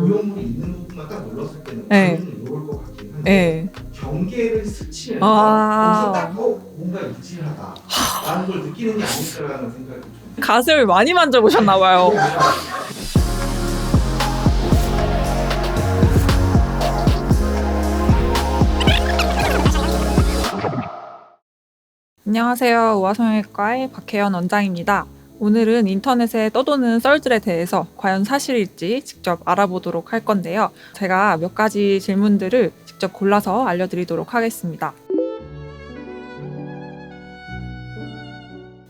고용물이 있는 부분만 딱 눌렀을 때는 네. 반응이 이럴 것 같긴 한데 네. 경계를 스치면서 아. 거기서 딱 뭔가 이질하다라는 걸 느끼는 게 아닐까라는 생각이 좀. 가슴을 많이 만져보셨나 봐요. 안녕하세요. 우화성형외과의 박혜연 원장입니다. 오늘은 인터넷에 떠도는 썰들에 대해서 과연 사실일지 직접 알아보도록 할 건데요. 제가 몇 가지 질문들을 직접 골라서 알려드리도록 하겠습니다.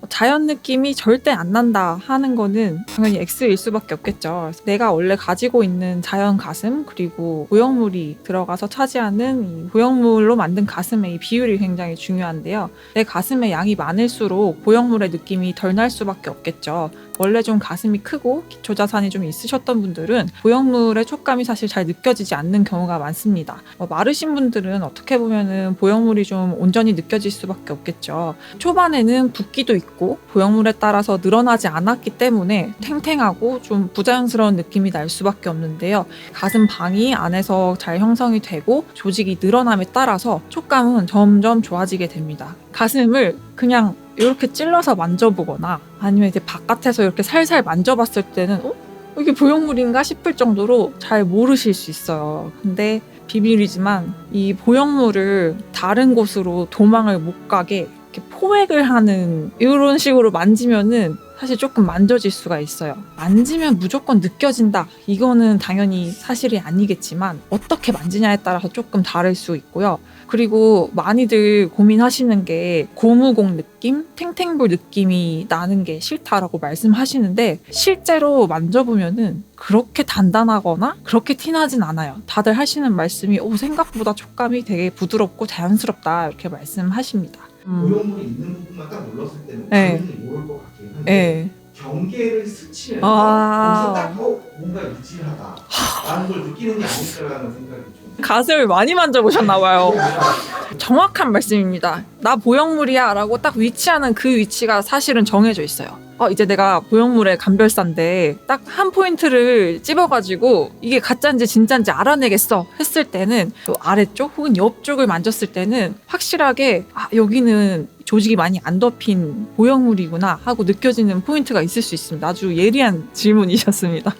자연 느낌이 절대 안 난다 하는 거는 당연히 X일 수밖에 없겠죠. 내가 원래 가지고 있는 자연 가슴 그리고 보형물이 들어가서 차지하는 이 보형물로 만든 가슴의 이 비율이 굉장히 중요한데요. 내 가슴의 양이 많을수록 보형물의 느낌이 덜 날 수밖에 없겠죠. 원래 좀 가슴이 크고 기초자산이 좀 있으셨던 분들은 보형물의 촉감이 사실 잘 느껴지지 않는 경우가 많습니다. 마르신 분들은 어떻게 보면은 보형물이 좀 온전히 느껴질 수밖에 없겠죠. 초반에는 붓기도 있고 보형물에 따라서 늘어나지 않았기 때문에 탱탱하고 좀 부자연스러운 느낌이 날 수밖에 없는데요. 가슴 방이 안에서 잘 형성이 되고 조직이 늘어남에 따라서 촉감은 점점 좋아지게 됩니다. 가슴을 그냥 이렇게 찔러서 만져보거나 아니면 이제 바깥에서 이렇게 살살 만져봤을 때는 이게 보형물인가 싶을 정도로 잘 모르실 수 있어요. 근데 비밀이지만 이 보형물을 다른 곳으로 도망을 못 가게 이렇게 포획을 하는 이런 식으로 만지면은 사실 조금 만져질 수가 있어요. 만지면 무조건 느껴진다. 이거는 당연히 사실이 아니겠지만 어떻게 만지냐에 따라서 조금 다를 수 있고요. 그리고 많이들 고민하시는 게 고무공 느낌, 탱탱볼 느낌이 나는 게 싫다라고 말씀하시는데 실제로 만져보면은 그렇게 단단하거나 그렇게 티나진 않아요. 다들 하시는 말씀이 생각보다 촉감이 되게 부드럽고 자연스럽다 이렇게 말씀하십니다. 고용물이 있는 부분만 딱 눌렀을 때는 네. 반응이 이럴 것 같긴 한데 네. 경계를 스치면서 아. 거기서 딱 뭔가 이질하다라는 걸 느끼는 게 아닐까라는 생각이 좀. 가슴을 많이 만져보셨나 봐요. 정확한 말씀입니다. 나 보형물이야 라고 딱 위치하는 그 위치가 사실은 정해져 있어요. 이제 내가 보형물의 감별사인데 딱 한 포인트를 찝어가지고 이게 가짜인지 진짜인지 알아내겠어 했을 때는 또 아래쪽 혹은 옆쪽을 만졌을 때는 확실하게 여기는 조직이 많이 안 덮인 보형물이구나 하고 느껴지는 포인트가 있을 수 있습니다. 아주 예리한 질문이셨습니다.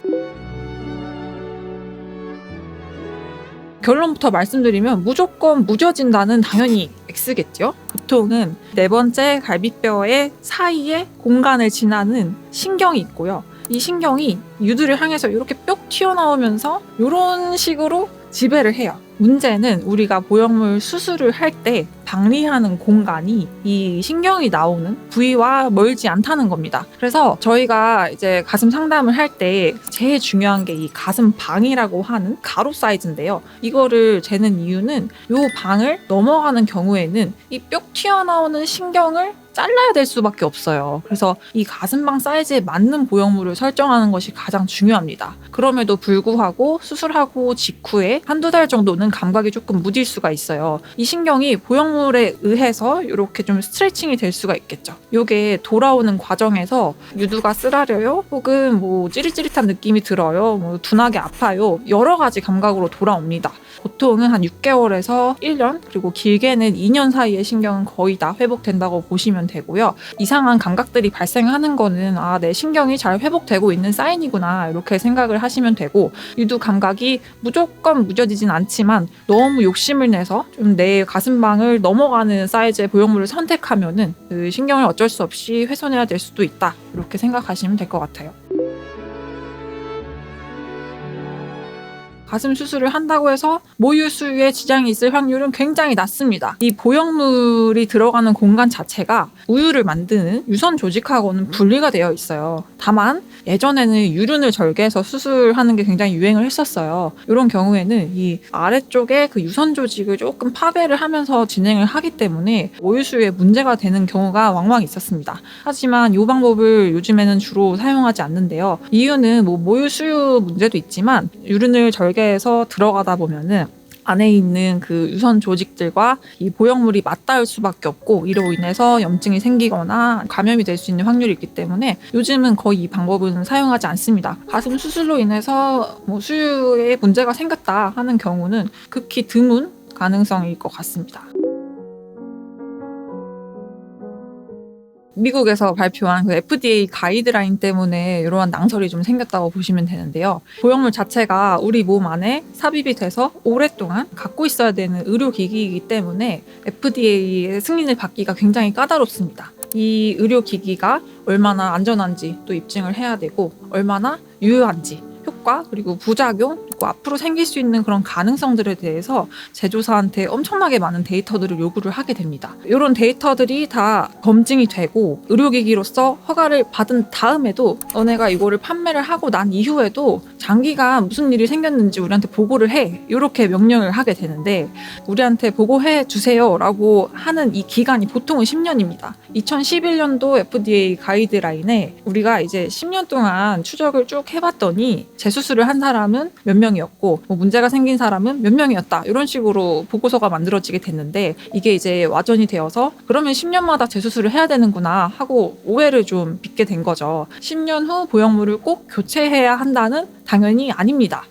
결론부터 말씀드리면 무조건 무뎌진다는 당연히 X겠죠. 보통은 네 번째 갈비뼈의 사이에 공간을 지나는 신경이 있고요. 이 신경이 유두를 향해서 이렇게 뿅 튀어나오면서 이런 식으로 지배를 해요. 문제는 우리가 보형물 수술을 할 때 박리하는 공간이 이 신경이 나오는 부위와 멀지 않다는 겁니다. 그래서 저희가 이제 가슴 상담을 할 때 제일 중요한 게 이 가슴 방이라고 하는 가로 사이즈인데요. 이거를 재는 이유는 이 방을 넘어가는 경우에는 이 뿅 튀어나오는 신경을 잘라야 될 수밖에 없어요. 그래서 이 가슴방 사이즈에 맞는 보형물을 설정하는 것이 가장 중요합니다. 그럼에도 불구하고 수술하고 직후에 한두 달 정도는 감각이 조금 무딜 수가 있어요. 이 신경이 보형물에 의해서 이렇게 좀 스트레칭이 될 수가 있겠죠. 이게 돌아오는 과정에서 유두가 쓰라려요? 혹은 뭐 찌릿찌릿한 느낌이 들어요? 뭐 둔하게 아파요? 여러 가지 감각으로 돌아옵니다. 보통은 한 6개월에서 1년 그리고 길게는 2년 사이의 신경은 거의 다 회복된다고 보시면 되고요. 이상한 감각들이 발생하는 거는 내 신경이 잘 회복되고 있는 사인이구나 이렇게 생각을 하시면 되고 유두 감각이 무조건 무뎌지진 않지만 너무 욕심을 내서 좀 내 가슴방을 넘어가는 사이즈의 보형물을 선택하면은 그 신경을 어쩔 수 없이 훼손해야 될 수도 있다 이렇게 생각하시면 될 것 같아요. 가슴 수술을 한다고 해서 모유 수유에 지장이 있을 확률은 굉장히 낮습니다. 이 보형물이 들어가는 공간 자체가 우유를 만드는 유선 조직하고는 분리가 되어 있어요. 다만 예전에는 유륜을 절개해서 수술하는 게 굉장히 유행을 했었어요. 이런 경우에는 이 아래쪽에 그 유선 조직을 조금 파괴를 하면서 진행을 하기 때문에 모유 수유에 문제가 되는 경우가 왕왕 있었습니다. 하지만 이 방법을 요즘에는 주로 사용하지 않는데요. 이유는 모유 수유 문제도 있지만 유륜을 절개해서 들어가다 보면은 안에 있는 그 유선 조직들과 이 보형물이 맞닿을 수밖에 없고, 이로 인해서 염증이 생기거나 감염이 될 수 있는 확률이 있기 때문에 요즘은 거의 이 방법은 사용하지 않습니다. 가슴 수술로 인해서 수유에 문제가 생겼다 하는 경우는 극히 드문 가능성일 것 같습니다. 미국에서 발표한 그 FDA 가이드라인 때문에 이러한 낭설이 좀 생겼다고 보시면 되는데요. 보형물 자체가 우리 몸 안에 삽입이 돼서 오랫동안 갖고 있어야 되는 의료기기이기 때문에 FDA의 승인을 받기가 굉장히 까다롭습니다. 이 의료기기가 얼마나 안전한지 또 입증을 해야 되고, 얼마나 유효한지, 효과 그리고 부작용, 그리고 앞으로 생길 수 있는 그런 가능성들에 대해서 제조사한테 엄청나게 많은 데이터들을 요구를 하게 됩니다. 이런 데이터들이 다 검증이 되고 의료기기로서 허가를 받은 다음에도 너네가 이거를 판매를 하고 난 이후에도 장기간 무슨 일이 생겼는지 우리한테 보고를 해, 이렇게 명령을 하게 되는데, 우리한테 보고해 주세요 라고 하는 이 기간이 보통은 10년입니다. 2011년도 FDA 가이드라인에 우리가 이제 10년 동안 추적을 쭉 해봤더니 재수술을 한 사람은 몇 명이었고 문제가 생긴 사람은 몇 명이었다, 이런 식으로 보고서가 만들어지게 됐는데, 이게 이제 와전이 되어서 그러면 10년마다 재수술을 해야 되는구나 하고 오해를 좀 빚게 된 거죠. 10년 후 보형물을 꼭 교체해야 한다는 당연히 아닙니다.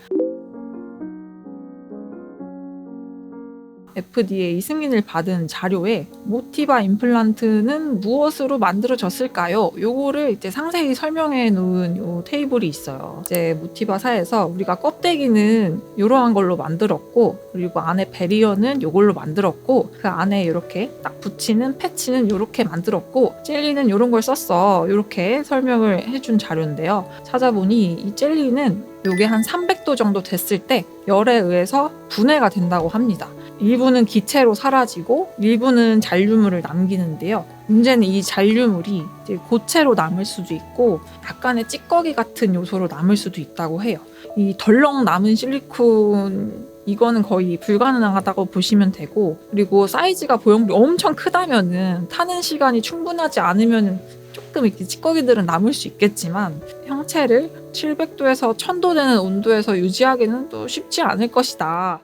FDA 승인을 받은 자료에 모티바 임플란트는 무엇으로 만들어졌을까요? 요거를 이제 상세히 설명해 놓은 요 테이블이 있어요. 이제 모티바사에서 우리가 껍데기는 이러한 걸로 만들었고, 그리고 안에 베리어는 요걸로 만들었고, 그 안에 이렇게 딱 붙이는 패치는 이렇게 만들었고, 젤리는 이런 걸 썼어, 이렇게 설명을 해준 자료인데요. 찾아보니 이 젤리는 요게 한 300도 정도 됐을 때 열에 의해서 분해가 된다고 합니다. 일부는 기체로 사라지고 일부는 잔류물을 남기는데요. 문제는 이 잔류물이 이제 고체로 남을 수도 있고 약간의 찌꺼기 같은 요소로 남을 수도 있다고 해요. 이 덜렁 남은 실리콘, 이거는 거의 불가능하다고 보시면 되고, 그리고 사이즈가 보형물이 엄청 크다면은 타는 시간이 충분하지 않으면 조금 이렇게 찌꺼기들은 남을 수 있겠지만, 형체를 700도에서 1000도 되는 온도에서 유지하기는 또 쉽지 않을 것이다.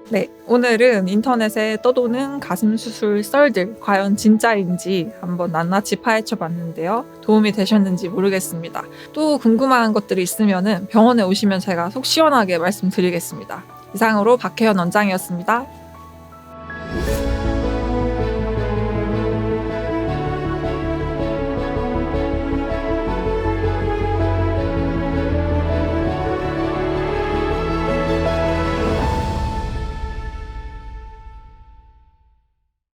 네, 오늘은 인터넷에 떠도는 가슴 수술 썰들 과연 진짜인지 한번 낱낱이 파헤쳐 봤는데요. 도움이 되셨는지 모르겠습니다. 또 궁금한 것들이 있으면 병원에 오시면 제가 속 시원하게 말씀드리겠습니다. 이상으로 박혜연 원장이었습니다.